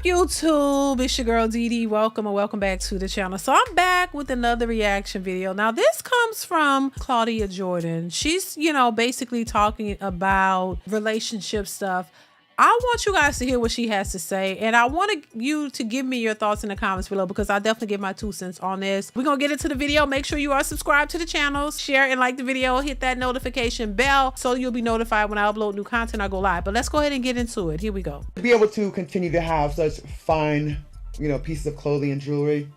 YouTube? It's your girl DeeDee. Welcome and welcome back to the channel. So I'm back with another reaction video. Now this comes from Claudia Jordan. She's, basically talking about relationship stuff. I want you guys to hear what she has to say, and I want you to give me your thoughts in the comments below, because I definitely give my 2 cents on this. We're gonna get into the video. Make sure you are subscribed to the channel, share and like the video, hit that notification bell so you'll be notified when I upload new content or go live. But let's go ahead and get into it. Here we go. To be able to continue to have such fine, pieces of clothing and jewelry.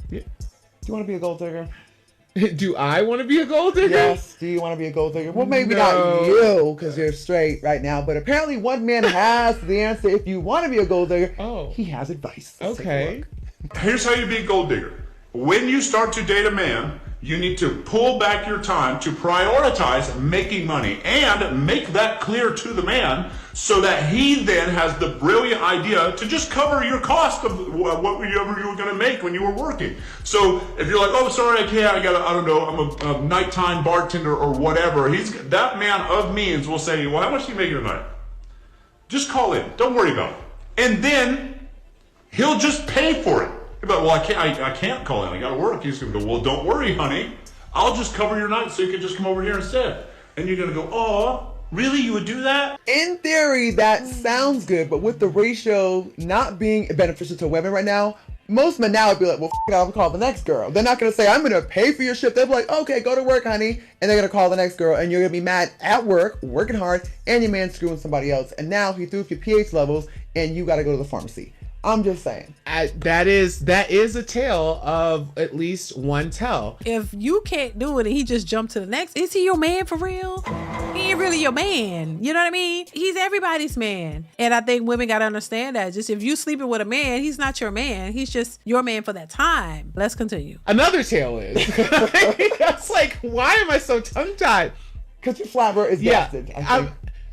Yeah. Do you want to be a gold digger? Do I want to be a gold digger? Yes. Do you want to be a gold digger? Well, maybe not you, because you're straight right now. But apparently one man has the answer. If you want to be a gold digger, he has advice. Let's okay. Here's how you be a gold digger. When you start to date a man, you need to pull back your time to prioritize making money and make that clear to the man so that he then has the brilliant idea to just cover your cost of whatever you were going to make when you were working. So if you're like, oh, sorry, I can't, I don't know, I'm a nighttime bartender or whatever, that man of means will say, well, how much do you make tonight? Just call in. Don't worry about it. And then he'll just pay for it. But well, I can't call in. I got to work. He's going to go, well, don't worry, honey. I'll just cover your night so you can just come over here instead. And you're going to go, oh, really? You would do that? In theory, that sounds good, but with the ratio not being beneficial to women right now, most men now would be like, well, f it, I'll call the next girl. They're not going to say, I'm going to pay for your shit. They'll be like, okay, go to work, honey. And they're going to call the next girl, and you're going to be mad at work, working hard, and your man's screwing somebody else. And now he threw up your pH levels, and you got to go to the pharmacy. I'm just saying. That is a tale of at least one tell. If you can't do it and he just jumped to the next, is he your man for real? He ain't really your man. You know what I mean? He's everybody's man. And I think women got to understand that. Just if you sleeping with a man, he's not your man. He's just your man for that time. Let's continue. Another tale is. It's like, why am I so tongue-tied? Because your flabber is busted.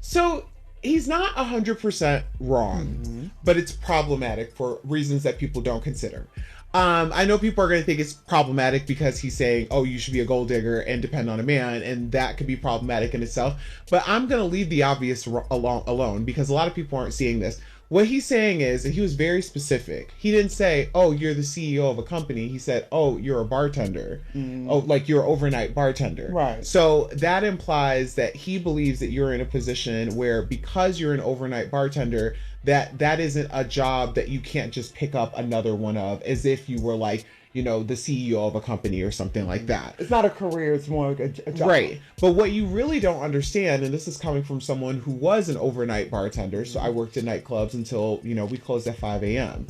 So he's not 100% wrong, but it's problematic for reasons that people don't consider. I know people are going to think it's problematic because he's saying, oh, you should be a gold digger and depend on a man, and that could be problematic in itself. But I'm going to leave the obvious alone because a lot of people aren't seeing this. What he's saying is that he was very specific. He didn't say, oh, you're the CEO of a company. He said, oh, you're a bartender. Oh, like you're an overnight bartender. Right. So that implies that he believes that you're in a position where because you're an overnight bartender, that isn't a job that you can't just pick up another one of as if you were like, the CEO of a company or something like that. It's not a career, it's more like a job. Right. But what you really don't understand, and this is coming from someone who was an overnight bartender, so I worked in nightclubs until, we closed at 5 a.m.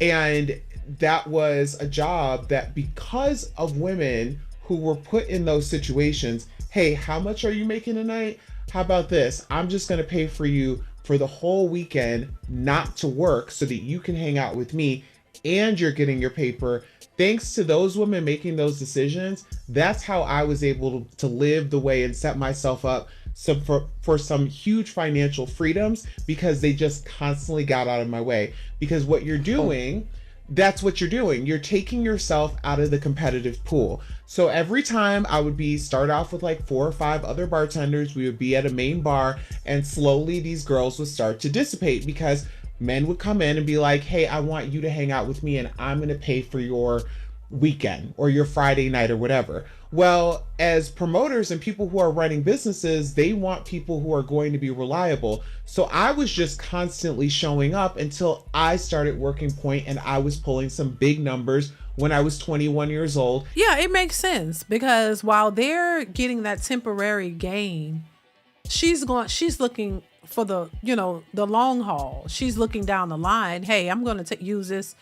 And that was a job that because of women who were put in those situations, hey, how much are you making a night? How about this? I'm just going to pay for you for the whole weekend not to work so that you can hang out with me and you're getting your paper. Thanks to those women making those decisions, that's how I was able to live the way and set myself up for some huge financial freedoms because they just constantly got out of my way. Because what you're doing, that's what you're doing. You're taking yourself out of the competitive pool. So every time I would start off with like 4 or 5 other bartenders, we would be at a main bar and slowly these girls would start to dissipate because men would come in and be like, hey, I want you to hang out with me and I'm going to pay for your weekend or your Friday night or whatever. Well, as promoters and people who are running businesses, they want people who are going to be reliable. So I was just constantly showing up until I started working point and I was pulling some big numbers when I was 21 years old. Yeah, it makes sense because while they're getting that temporary gain, she's looking for the long haul. She's looking down the line. Hey, I'm going to use this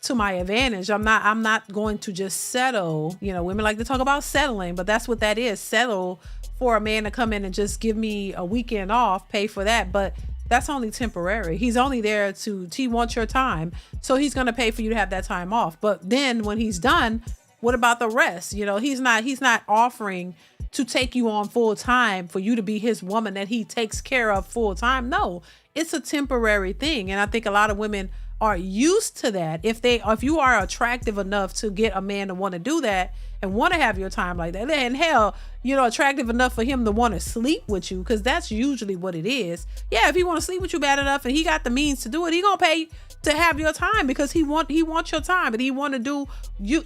to my advantage. I'm not going to just settle. Women like to talk about settling, but that's what that is. Settle for a man to come in and just give me a weekend off, pay for that. But that's only temporary. He's only there he wants your time. So he's going to pay for you to have that time off. But then when he's done, what about the rest? He's not offering to take you on full time for you to be his woman that he takes care of full time. No, it's a temporary thing. And I think a lot of women are used to that, if you are attractive enough to get a man to want to do that and want to have your time like that, and hell, attractive enough for him to want to sleep with you, because that's usually what it is. Yeah, if he want to sleep with you bad enough and he got the means to do it, he gonna pay to have your time, because he wants your time, and he want to do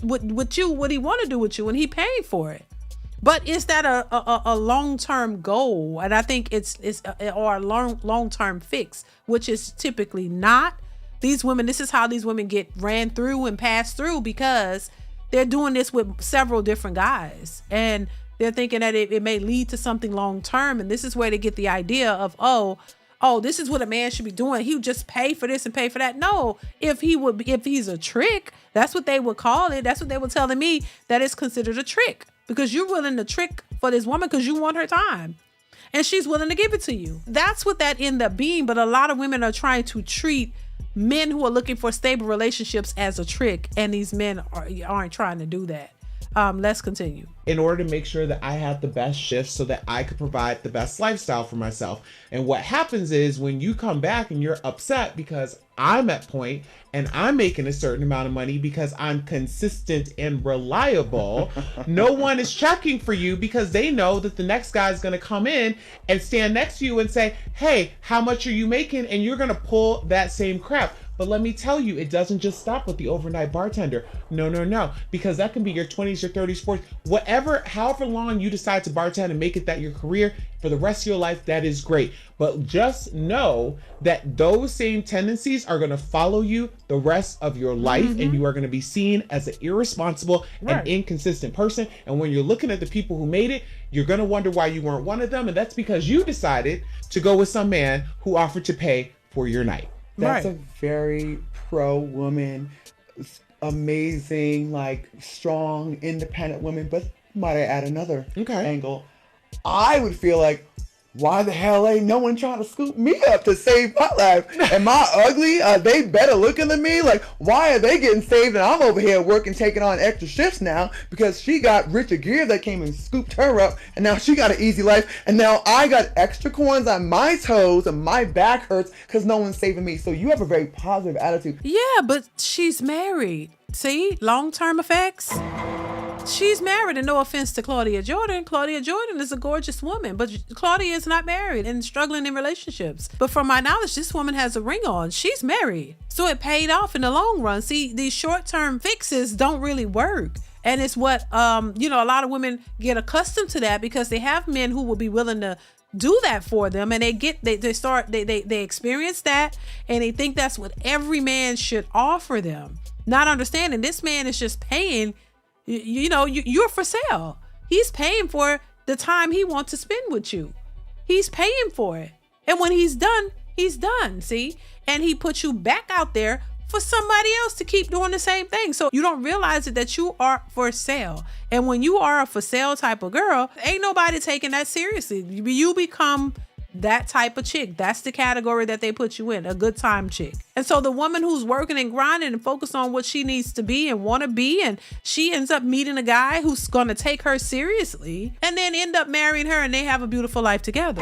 with you what he want to do with you, and he paid for it. But is that a long-term goal? And I think it's or a long-term fix, which is typically not. This is how these women get ran through and passed through, because they're doing this with several different guys, and they're thinking that it may lead to something long-term. And this is where they get the idea of, oh, this is what a man should be doing. He would just pay for this and pay for that. No, if he's a trick, that's what they would call it. That's what they were telling me, that it's considered a trick, because you're willing to trick for this woman because you want her time, and she's willing to give it to you. That's what that ended up being. But a lot of women are trying to treat men who are looking for stable relationships as a trick, and these men aren't trying to do that. Let's continue. In order to make sure that I had the best shifts so that I could provide the best lifestyle for myself. And what happens is, when you come back and you're upset because I'm at point and I'm making a certain amount of money because I'm consistent and reliable, no one is checking for you, because they know that the next guy is going to come in and stand next to you and say, hey, how much are you making? And you're going to pull that same crap. But let me tell you, it doesn't just stop with the overnight bartender. No. Because that can be your 20s, your 30s, 40s, however long you decide to bartend and make it that your career for the rest of your life, that is great. But just know that those same tendencies are going to follow you the rest of your life, and you are going to be seen as an irresponsible and inconsistent person. And when you're looking at the people who made it, you're going to wonder why you weren't one of them. And that's because you decided to go with some man who offered to pay for your night. That's a very pro-woman, amazing, strong, independent woman. But might I add another angle? I would feel like, why the hell ain't no one trying to scoop me up to save my life? Am I ugly? Are they better looking than me? Why are they getting saved and I'm over here working, taking on extra shifts now because she got Richard Gere that came and scooped her up, and now she got an easy life, and now I got extra corns on my toes and my back hurts because no one's saving me. So you have a very positive attitude. Yeah, but she's married. See, long-term effects. She's married, and no offense to Claudia Jordan. Claudia Jordan is a gorgeous woman, but Claudia is not married and struggling in relationships. But from my knowledge, this woman has a ring on. She's married. So it paid off in the long run. See, these short-term fixes don't really work. And it's what, a lot of women get accustomed to that because they have men who will be willing to do that for them, and they experience that, and they think that's what every man should offer them, not understanding this man is just paying. You're for sale. He's paying for the time he wants to spend with you. He's paying for it. And when he's done, see? And he puts you back out there for somebody else to keep doing the same thing. So you don't realize that you are for sale. And when you are a for sale type of girl, ain't nobody taking that seriously. You become that type of chick. That's the category that they put you in, a good time chick. And so the woman who's working and grinding and focused on what she needs to be and want to be, and she ends up meeting a guy who's going to take her seriously and then end up marrying her, and they have a beautiful life together.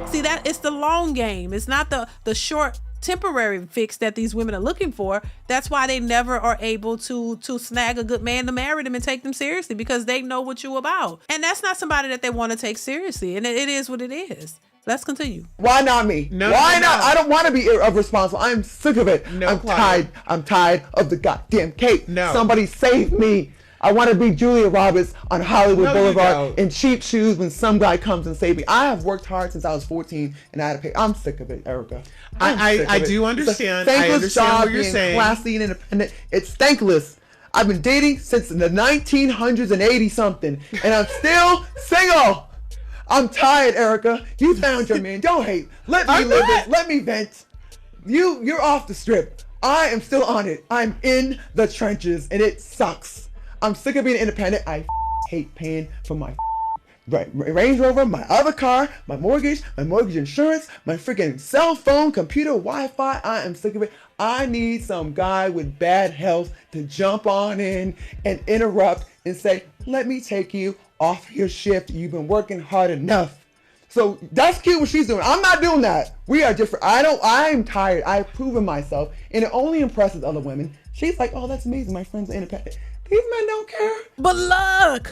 See, that it's the long game. It's not the short temporary fix that these women are looking for. That's why they never are able to snag a good man to marry them and take them seriously, because they know what you about. And that's not somebody that they want to take seriously. And it is what it is. Let's continue. Why not me? Why not? I don't want to be irresponsible. I'm sick of it. I'm tired of the goddamn cake. Somebody save me. I want to be Julia Roberts on Hollywood Boulevard in cheap shoes when some guy comes and saves me. I have worked hard since I was 14 and I had to pay. I'm sick of it, Erica. I do understand. I understand what you're saying. Classy and independent. It's thankless. I've been dating since the 1900s and 80 something, and I'm still single. I'm tired, Erica. You found your man. Don't hate. Let me live it. Let me vent. You're off the strip. I am still on it. I'm in the trenches, and it sucks. I'm sick of being independent. I hate paying for my Range Rover, my other car, my mortgage insurance, my freaking cell phone, computer, Wi-Fi. I am sick of it. I need some guy with bad health to jump on in and interrupt and say, let me take you off your shift. You've been working hard enough. So that's cute what she's doing. I'm not doing that. We are different. I'm tired. I've proven myself. And it only impresses other women. She's like, oh, that's amazing. My friends are independent. These men don't care. But look,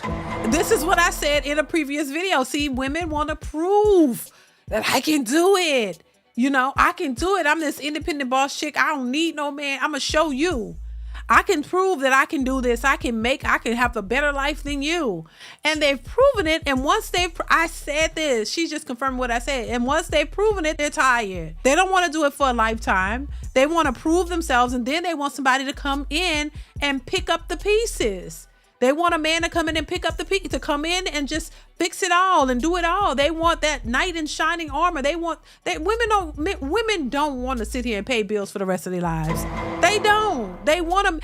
this is what I said in a previous video. See, women want to prove that I can do it. You know, I can do it. I'm this independent boss chick. I don't need no man. I'm going to show you. I can prove that I can do this. I can have a better life than you. And they've proven it. And once I said this, she just confirmed what I said. And once they've proven it, they're tired. They don't want to do it for a lifetime. They want to prove themselves. And then they want somebody to come in and pick up the pieces. They want a man to come in and pick up the pieces, to come in and just fix it all and do it all. They want that knight in shining armor. Women don't want to sit here and pay bills for the rest of their lives. They don't. They want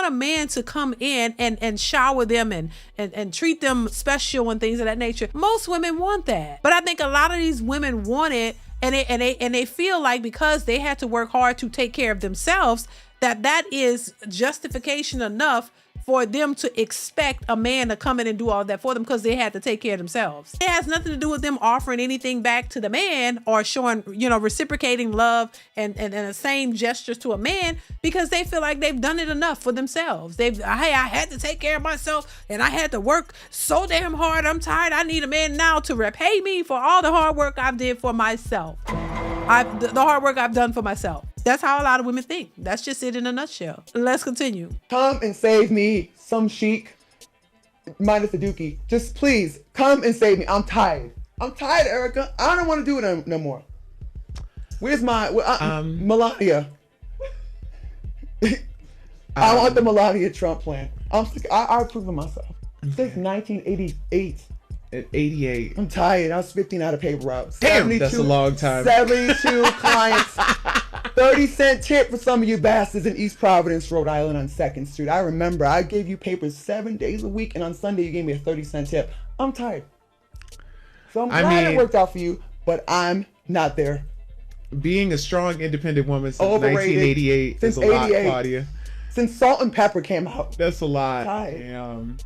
a man to come in and shower them and treat them special and things of that nature. Most women want that. But I think a lot of these women want it and they feel like because they had to work hard to take care of themselves, that is justification enough for them to expect a man to come in and do all that for them because they had to take care of themselves. It has nothing to do with them offering anything back to the man or showing, reciprocating love and the same gestures to a man because they feel like they've done it enough for themselves. I had to take care of myself and I had to work so damn hard. I'm tired. I need a man now to repay me for all the hard work I've did for myself. The hard work I've done for myself. That's how a lot of women think. That's just it in a nutshell. Let's continue. Come and save me, some chic, minus the dookie. Just please, come and save me. I'm tired. I'm tired, Erica. I don't want to do it no more. Where's my Melania? I want the Melania Trump plan. I'm sick. I've proven myself. Since 1988. At 88. I'm tired. I was 15 out of paper route. Damn, that's a long time. 72 clients. 30-cent tip for some of you bastards in East Providence, Rhode Island on 2nd Street. I remember I gave you papers 7 days a week, and on Sunday you gave me a 30-cent tip. I'm tired. So I'm glad it worked out for you, but I'm not there. Being a strong, independent woman since 1988 is a lot, Claudia. Since Salt and Pepper came out. That's a lot. Tired.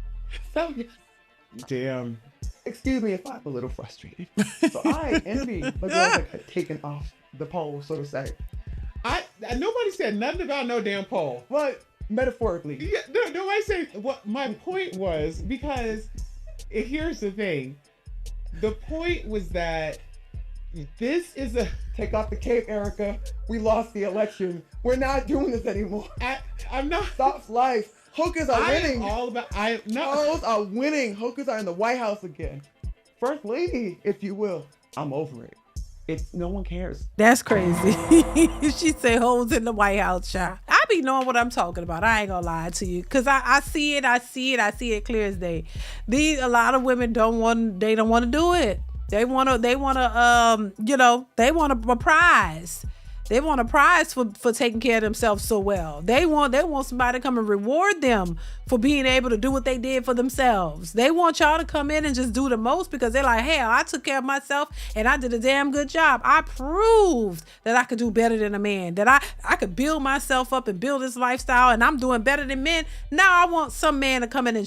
Damn. Excuse me if I'm a little frustrated. So I envy the girls that got taken off the pole, so to say. Nobody said nothing about no damn pole. But metaphorically. Yeah, nobody said what my point was, because here's the thing. The point was that this is a... Take off the cape, Erica. We lost the election. We're not doing this anymore. I'm not... Stop life. Hookers are winning. Hookers are winning. Hookers are in the White House again. First lady, if you will. I'm over it. No one cares. That's crazy. She say hoes in the White House, child. I be knowing what I'm talking about. I ain't gonna lie to you, cause I see it clear as day. A lot of women don't want to do it. They want a prize. They want a prize for taking care of themselves so well. They want somebody to come and reward them for being able to do what they did for themselves. They want y'all to come in and just do the most because they're like, hell, I took care of myself and I did a damn good job. I proved that I could do better than a man, that I could build myself up and build this lifestyle, and I'm doing better than men. Now I want some man to come in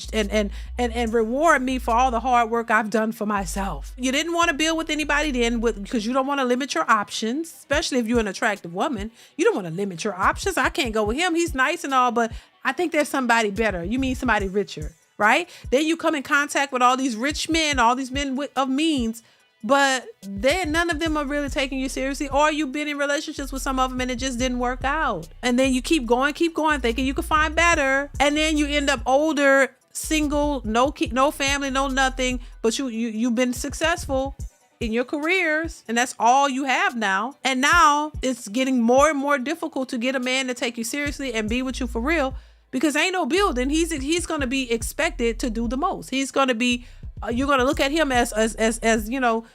and reward me for all the hard work I've done for myself. You didn't want to build with anybody then because you don't want to limit your options, especially if you're an attractive woman. You don't want to limit your options. I can't go with him. He's nice and all, but I think there's somebody better. You mean somebody richer, right? Then you come in contact with all these rich men, all these men of means, but then none of them are really taking you seriously, or you've been in relationships with some of them and it just didn't work out. And then you keep going, thinking you can find better. And then you end up older, single, no family, no nothing, but you've been successful in your careers, and that's all you have now. And now it's getting more and more difficult to get a man to take you seriously and be with you for real, because ain't no building. He's going to be expected to do the most. He's going to be you're going to look at him as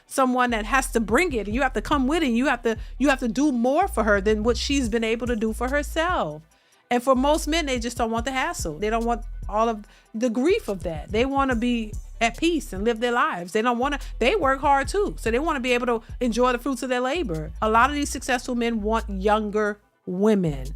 someone that has to bring it, and you have to come with it. You have to do more for her than what she's been able to do for herself. And for most men, they just don't want the hassle. They don't want all of the grief of that. They want to be at peace and live their lives. They work hard too. So they want to be able to enjoy the fruits of their labor. A lot of these successful men want younger women.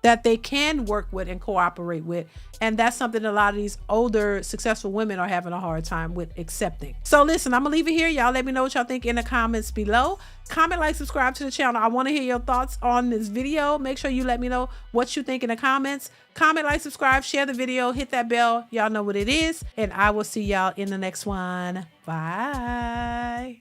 that they can work with and cooperate with. And that's something a lot of these older successful women are having a hard time with accepting. So listen, I'm gonna leave it here. Y'all let me know what y'all think in the comments below. Comment, like, subscribe to the channel. I want to hear your thoughts on this video. Make sure you let me know what you think in the comments. Comment, like, subscribe, share the video, hit that bell. Y'all know what it is. And I will see y'all in the next one. Bye.